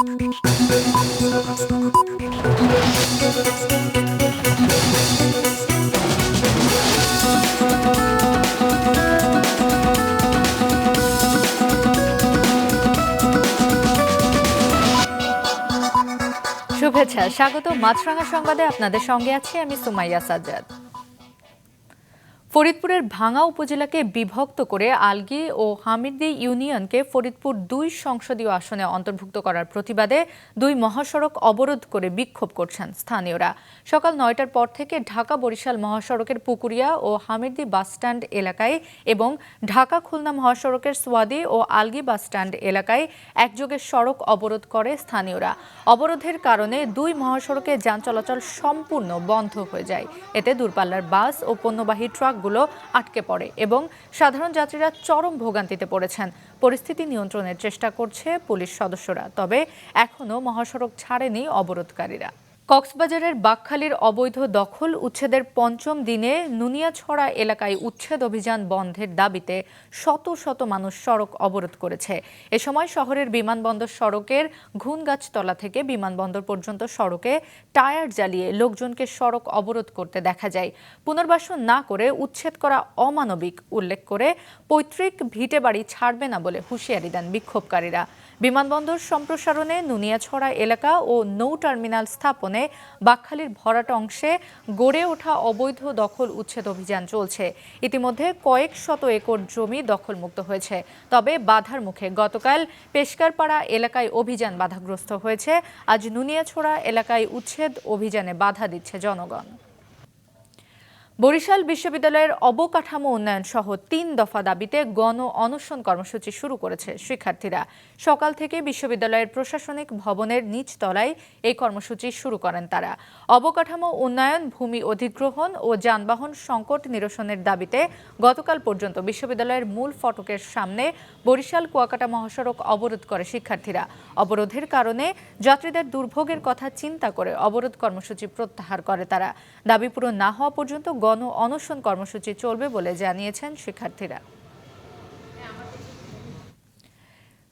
শুভেচ্ছা, স্বাগত মাছরাঙা সংবাদে। আপনাদের সঙ্গে আছি আমি সুমাইয়া সাজ্জাদ। ফরিদপুরের ভাঙ্গা উপজেলাকে বিভক্ত করে আলগী ও হামিরদী ইউনিয়নকে ফরিদপুর ২ সংসদীয় আসনে অন্তর্ভুক্ত করার প্রতিবাদে ২ মহাসড়ক অবরোধ করে বিক্ষোভ করছেন স্থানীয়রা। সকাল ৯টার পর থেকে ঢাকা বরিশাল মহাসড়কের পুকুরিয়া ও হামিরদী বাসস্ট্যান্ড এলাকায় এবং ঢাকা খুলনা মহাসড়কের সোয়াদি ও আলগী বাসস্ট্যান্ড এলাকায় একযোগে সড়ক অবরোধ করে স্থানীয়রা। অবরোধের কারণে ২ মহাসড়কে যান চলাচল সম্পূর্ণ বন্ধ হয়ে যায়। এতে দূরপাল্লার বাস ও পণ্যবাহী ট্রাকগুলো আটকে পড়ে এবং সাধারণ যাত্রীরা চরম ভোগান্তিতে পড়েছেন। পরিস্থিতি নিয়ন্ত্রণের চেষ্টা করছে পুলিশ সদস্যরা, তবে এখনও মহাসড়ক ছাড়েনি অবরোধকারীরা। কক্সবাজারের বাকখালীর অবৈধ দখল উচ্ছেদের ৫ম দিনে নুনিয়াছড়া এলাকায় উচ্ছেদ অভিযান বন্ধের দাবিতে শত শত মানুষ সড়ক অবরোধ করেছে। এ সময় শহরের বিমানবন্দর সড়কের ঘুনগাছতলা থেকে বিমানবন্দর পর্যন্ত সড়কে টায়ার জ্বালিয়ে লোকজনকে সড়ক অবরোধ করতে দেখা যায়। পুনর্বাসন না করে উচ্ছেদ করা অমানবিক উল্লেখ করে পৈতৃক ভিটে বাড়ি ছাড়বে না বলে হুঁশিয়ারি দেন বিক্ষোভকারীরা। বিমানবন্দর সম্প্রসারণে নুনিয়াছড়া এলাকা ও নৌ টার্মিনাল স্থাপনে বাকখালীর ভরাট অংশে গড়ে ওঠা অবৈধ দখল উচ্ছেদ অভিযান চলছে। ইতিমধ্যে কয়েক শত একর জমি দখলমুক্ত হয়েছে, তবে বাধার মুখে গতকাল পেশকারপাড়া এলাকায় অভিযান বাধাগ্রস্ত হয়েছে। আজ নুনিয়াছড়া এলাকায় উচ্ছেদ অভিযানে বাধা দিচ্ছে জনগণ। বরিশাল বিশ্ববিদ্যালয়ের অবকাঠামো উন্নয়ন সহ ৩ দফা দাবিতে গণ অনশন কর্মসূচি শুরু করেছে শিক্ষার্থীরা। সকাল থেকে বিশ্ববিদ্যালয়ের প্রশাসনিক ভবনের নিচতলায় এই কর্মসূচি শুরু করেন তারা। অবকাঠামো উন্নয়ন, ভূমি অধিগ্রহণ ও যানবাহন সংকট নিরসনের দাবিতে গতকাল পর্যন্ত বিশ্ববিদ্যালয়ের মূল ফটকের সামনে বরিশাল কুয়াকাটা মহাসড়ক অবরোধ করে শিক্ষার্থীরা। অবরোধের কারণে যাত্রীদের দুর্ভোগের কথা চিন্তা করে অবরোধ কর্মসূচি প্রত্যাহার করে তারা। দাবি পূরণ না হওয়া পর্যন্ত গণ অনশন কর্মসূচি চলবে বলে জানিয়েছেন শিক্ষার্থীরা।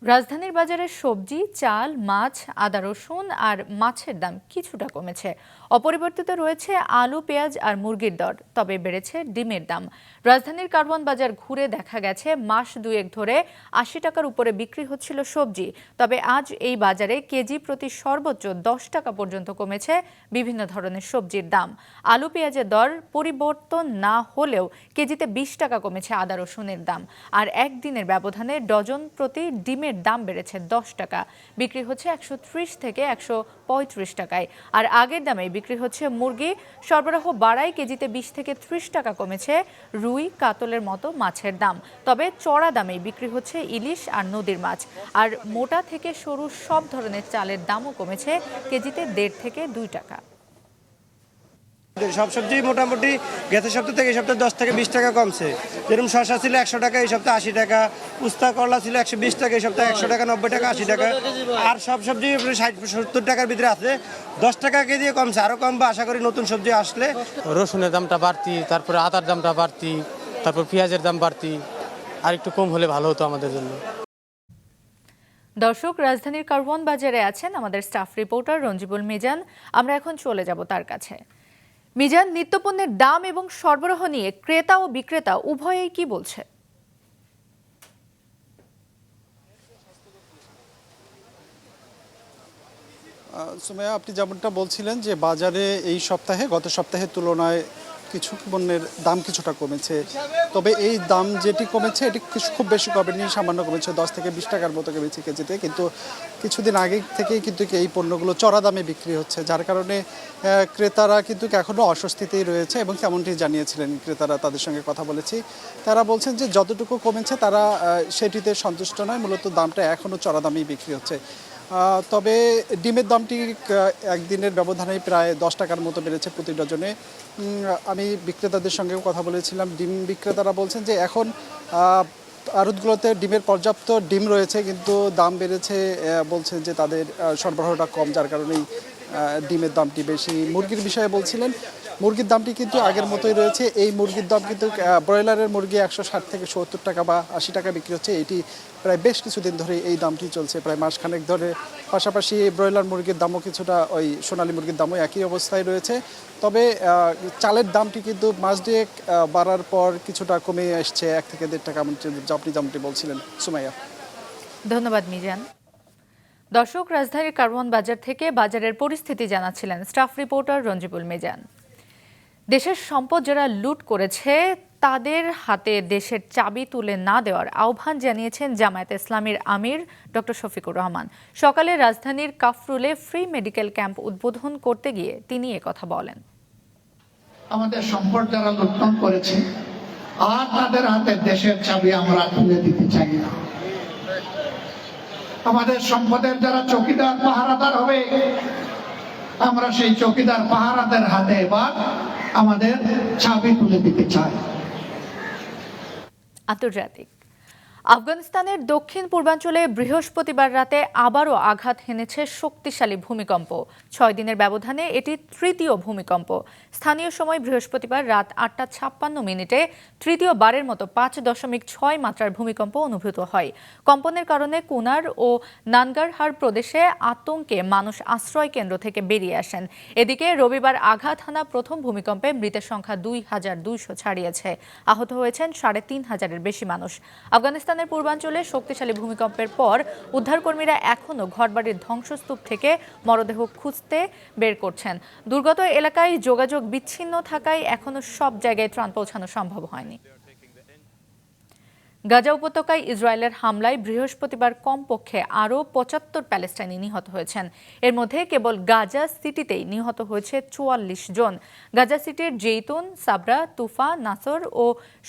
রাজধানীর বাজারে সবজি, চাল, মাছ, আদা, রসুন আর মাছের দাম কিছুটা কমেছে। অপরিবর্তিত রয়েছে আলু, পেঁয়াজ আর মুরগির দর, তবে বেড়েছে ডিমের দাম। রাজধানীর কারওয়ান বাজার ঘুরে দেখা গেছে মাস দুয়েক ধরে ৮০ টাকার উপরে বিক্রি হচ্ছিল সবজি, তবে আজ এই বাজারে কেজি প্রতি সর্বোচ্চ ১০ টাকা পর্যন্ত কমেছে বিভিন্ন ধরনের সবজির দাম। আলু, পেঁয়াজের দর পরিবর্তন না হলেও কেজিতে ২০ টাকা কমেছে আদা, রসুনের দাম। আর একদিনের ব্যবধানে ডজন প্রতি ডিমের দাম বেড়েছে ১০ টাকা, বিক্রি হচ্ছে ১৩০ থেকে ১৩৫ টাকায়। আর আগের দামে বিক্রি হচ্ছে মুরগি। সরবরাহ বাড়ায় কেজিতে ২০ থেকে ৩০ টাকা কমেছে রুই, কাতলের মতো মাছের দাম, তবে চড়া দামে বিক্রি হচ্ছে ইলিশ আর নদীর মাছ। আর মোটা থেকে সরু সব ধরনের চালের দামও কমেছে কেজিতে ১.৫ থেকে ২ টাকা। সব সবজি মোটামুটি গেছে সপ্তাহ থেকে এই সপ্তাহে 10 থেকে 20 টাকা কমছে। যেরকম শসা ছিল 100 টাকা, এই সপ্তাহে 80 টাকা। উস্তা করলা ছিল 120 টাকা, এই সপ্তাহে 100 টাকা, 90 টাকা, 80 টাকা। আর সব সবজি 60-70 টাকার ভিতরে আছে। 10 টাকা কেজি কমছে, আরো কমবে আশা করি নতুন সবজি আসলে। রসুনের দামটা বাড়তি, তারপরে আদার দামটা বাড়তি, তারপর পেঁয়াজের দাম বাড়তি। আর একটু কম হলে ভালো হতো আমাদের জন্য। দর্শক, রাজধানীর কারওয়ান বাজারে আছেন আমাদের স্টাফ রিপোর্টার রঞ্জিবুল মিজান। আমরা এখন চলে যাব তার কাছে। মিজান, নিত্যপণ্যের দাম এবং সরবরাহ নিয়ে ক্রেতা ও বিক্রেতা উভয়েই কি বলছে? সুমাইয়া, আপনি যেমনটা বলছিলেন যে বাজারে এই সপ্তাহে গত সপ্তাহের তুলনায় কিছু পণ্যের দাম কিছুটা কমেছে, তবে এই দাম যেটি কমেছে এটি খুব বেশি কমেনি, সামান্য কমেছে, 10 থেকে 20 টাকার মতো কমেছে কেজিতে। কিন্তু কিছুদিন আগে থেকেই কিন্তু এই পণ্যগুলো চড়া দামে বিক্রি হচ্ছে, যার কারণে ক্রেতারা কিন্তু এখনও অস্বস্তিতেই রয়েছে এবং তেমনটি জানিয়েছিলেন ক্রেতারা। তাদের সঙ্গে কথা বলেছি, তারা বলছেন যে যতটুকু কমেছে তারা সেটিতে সন্তুষ্ট নয়, মূলত দামটা এখনও চড়া দামেই বিক্রি হচ্ছে। তবে ডিমের দামটি একদিনের ব্যবধানে প্রায় 10 টাকার মতো বেড়েছে প্রতি ডজনে। আমি বিক্রেতাদের সঙ্গেও কথা বলেছিলাম, ডিম বিক্রেতারা বলছেন যে এখন আড়তগুলোতে ডিমের পর্যাপ্ত ডিম রয়েছে, কিন্তু দাম বেড়েছে, বলছেন যে তাদের সরবরাহটা কম, যার কারণেই ডিমের দামটি বেশি। মুরগির বিষয়ে বলছিলেন, মুরগির দামটি কিন্তু আগের মতোই রয়েছে। এই মুরগির দাম কিন্তু ব্রয়লারের মুরগি 160 থেকে 70 টাকা বা 80 টাকা বিক্রি হচ্ছে। এটি প্রায় বেশ কিছুদিন ধরে এই দামটি চলছে, প্রায় মাসখানেক ধরে। পাশাপাশি ব্রয়লার মুরগির দামও কিছুটা ওই সোনালী মুরগির দামও একই অবস্থায় রয়েছে। তবে চালের দামটি কিন্তু মাস দুয়েক বাড়ার পর কিছুটা কমে আসছে, 1 থেকে 1.5 টাকা, আপনি যেমনটি বলছিলেন সুমাইয়া। ধন্যবাদ মিজান। দর্শক, রাজধানীর কারওয়ান বাজার থেকে বাজারের পরিস্থিতি জানাচ্ছিলেন স্টাফ রিপোর্টার রঞ্জিবুল মিজান। দেশের সম্পদ যারা লুট করেছে তাদের হাতে দেশের চাবি তুলে না দেওয়ার আহ্বান জানিয়েছেন জামায়াতে ইসলামীর আমির ডক্টর শফিকুর রহমান। সকালে রাজধানীর কাফরুলে ফ্রি মেডিকেল ক্যাম্প উদ্বোধন করতে গিয়ে তিনি একথা বলেন। আমাদের সম্পদ যারা লুণ্ঠন করেছে আর তাদের হাতে দেশের চাবি আমরা তুলে দিতে চাই না। আমাদের সম্পদের যারা চৌকিদার পাহারাদার হবে, আমরা সেই চৌকিদার পাহারাদের হাতে এবার আমাদের চাবি তুলে দিতে চাই। আন্তর্জাতিক। আফগানিস্তানের দক্ষিণ পূর্বাঞ্চলে বৃহস্পতিবার রাতে আবারও আঘাত হেনেছে শক্তিশালী ভূমিকম্প। 6 দিনের ব্যবধানে এটি তৃতীয় ভূমিকম্প। স্থানীয় সময় বৃহস্পতিবার রাত 8:56 তৃতীয়বারের মতো 5.6 মাত্রার ভূমিকম্প অনুভূত হয়। কম্পনের কারণে কুনার ও নানগারহার প্রদেশে আতঙ্কে মানুষ আশ্রয় কেন্দ্র থেকে বেরিয়ে আসেন। এদিকে রবিবার আঘাত হানা প্রথম ভূমিকম্পে মৃতের সংখ্যা 2200 ছাড়িয়েছে। আহত হয়েছেন 3500-এর বেশি মানুষ। আফগানিস্তানের পূর্বাঞ্চলে শক্তিশালী ভূমিকম্পের পর উদ্ধারকর্মীরা এখনও ঘরবাড়ির ধ্বংসস্তূপ থেকে মরদেহ খুঁজতে বের করছেন। দুর্গত এলাকায় যোগাযোগ বিচ্ছিন্ন থাকায় এখনও সব জায়গায় ত্রাণ পৌঁছানো সম্ভব হয়নি। গাজা উপত্যকায় ইসরায়েলের হামলায় বৃহস্পতিবার কমপক্ষে আরও 75 প্যালেস্টাইনি নিহত হয়েছেন। এর মধ্যে কেবল গাজা সিটিতেই নিহত হয়েছে 44 জন। গাজা সিটির জেইতুন, সাবরা, তুফা, নাসর ও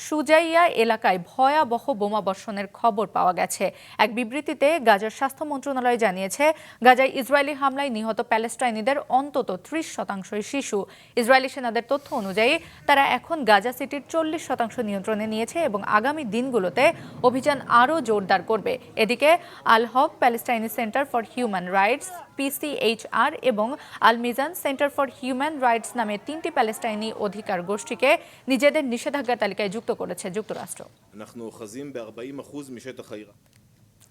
সুজাইয়া এলাকায় ভয়াবহ বোমাবর্ষণের খবর পাওয়া গেছে। এক বিবৃতিতে গাজার স্বাস্থ্য মন্ত্রণালয় জানিয়েছে, গাজায় ইসরায়েলি হামলায় নিহত প্যালেস্টাইনিদের অন্তত 30% শিশু। ইসরায়েলি সেনাদের তথ্য অনুযায়ী তারা এখন গাজা সিটির 40% নিয়ন্ত্রণে নিয়েছে এবং আগামী দিনগুলোতে অভিযান আরও জোরদার করবে। এদিকে Al Haq Palestinian centre for human rights PCHR এবং Al Mizan centre for human rights নামে 3টি প্যালেস্টাইনি অধিকার গোষ্ঠীকে নিজেদের নিষেধাজ্ঞা তালিকায় যুক্ত করেছে যুক্তরাষ্ট্র।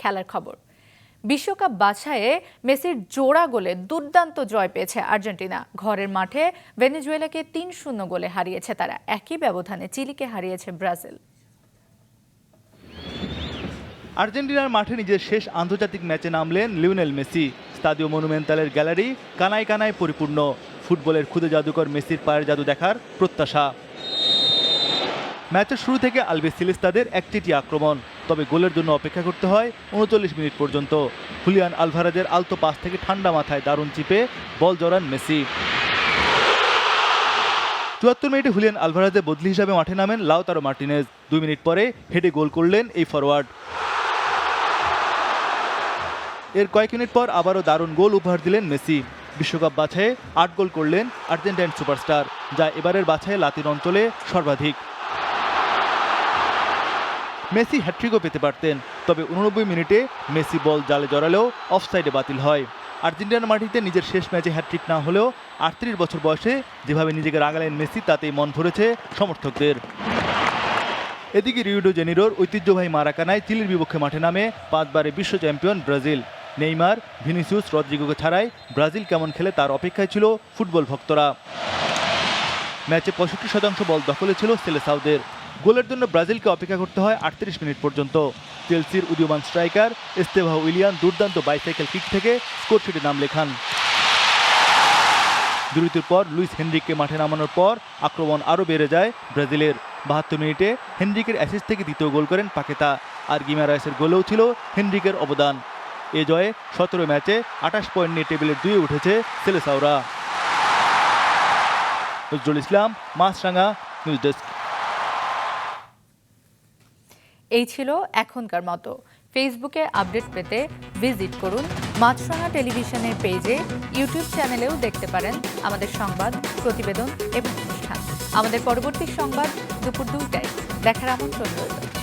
খেলার খবর। বিশ্বকাপ বাছাইয়ে মেসির জোড়া গোলে দুর্দান্ত জয় পেয়েছে আর্জেন্টিনা। ঘরের মাঠে ভেনেজুয়েলাকে 3-0 গোলে হারিয়েছে তারা। একই ব্যবধানে চিলিকে হারিয়েছে ব্রাজিল। আর্জেন্টিনার মাঠে নিজের শেষ আন্তর্জাতিক ম্যাচে নামলেন লিওনেল মেসি। স্তাদিও মনুমেন্টালের গ্যালারি কানায় কানায় পরিপূর্ণ। ফুটবলের খুদে জাদুকর মেসির পায়ের জাদু দেখার প্রত্যাশা। ম্যাচের শুরু থেকে আলবিসেলেস্তাদের একচেটি আক্রমণ, তবে গোলের জন্য অপেক্ষা করতে হয় 39 মিনিট পর্যন্ত। হুলিয়ান আলভারেজের আলতো পাস থেকে ঠান্ডা মাথায় দারুণ চিপে বল জড়ান মেসি। 74 মিনিটে হুলিয়ান আলভারেজের বদলি হিসাবে মাঠে নামেন লাউতারো মার্টিনেজ। 2 মিনিট পরে হেডে গোল করলেন এই ফরওয়ার্ড। এর কয়েক মিনিট পর আবারও দারুণ গোল উপহার দিলেন মেসি। বিশ্বকাপ বাছাইয়ে 8 গোল করলেন আর্জেন্টাইন সুপারস্টার, যা এবারের বাছাইয়ে লাতিন অঞ্চলে সর্বাধিক। মেসি হ্যাট্রিকও পেতে পারতেন, তবে 89 মিনিটে মেসি বল জালে জড়ালেও অফসাইডে বাতিল হয়। আর্জেন্টিনার মাটিতে নিজের শেষ ম্যাচে হ্যাট্রিক না হলেও 38 বছর বয়সে যেভাবে নিজেকে রাগালেন মেসি, তাতেই মন ভরেছে সমর্থকদের। এদিকে রিও ডি জেনিরোর ঐতিহ্যবাহী মারাকানায় চিলির বিপক্ষে মাঠে নামে 5 বারে বিশ্ব চ্যাম্পিয়ন ব্রাজিল। নেইমার, ভিনিসিয়াস, রদ্রিগোকে ছাড়াই ব্রাজিল কেমন খেলে তার অপেক্ষায় ছিল ফুটবল ভক্তরা। ম্যাচে 65% বল দখলে ছিল সেলেসাওদের। গোলের জন্য ব্রাজিলকে অপেক্ষা করতে হয় 38 মিনিট পর্যন্ত। চেলসির উদীয়মান স্ট্রাইকার এস্তেভাও উইলিয়ান দুর্দান্ত বাইসাইকেল কিক থেকে স্কোরশিটে নাম লেখান। বিরতির পর লুইস হেনরিককে মাঠে নামানোর পর আক্রমণ আরও বেড়ে যায় ব্রাজিলের। 72 মিনিটে হেনরিকের অ্যাসিস্ট থেকে দ্বিতীয় গোল করেন পাকেতা, আর গিমারায়েসের গোলেও ছিল হেনরিকের অবদান। এ জয়ে 17 ম্যাচে 28 পয়েন্ট নিয়ে টেবিলের 2-এ উঠেছে সেলেসাওরা। নজরুল ইসলাম, মাছরাঙা, নিউজ ডেস্ক। এই ছিল এখনকার মতো। ফেসবুকে আপডেট পেতে ভিজিট করুন মাছরাঙা টেলিভিশনের পেজে। ইউটিউব চ্যানেলেও দেখতে পারেন আমাদের সংবাদ, প্রতিবেদন এবং অনুষ্ঠান। আমাদের পরবর্তী সংবাদ দুপুর 2টায় দেখার আমন্ত্রণ রইল।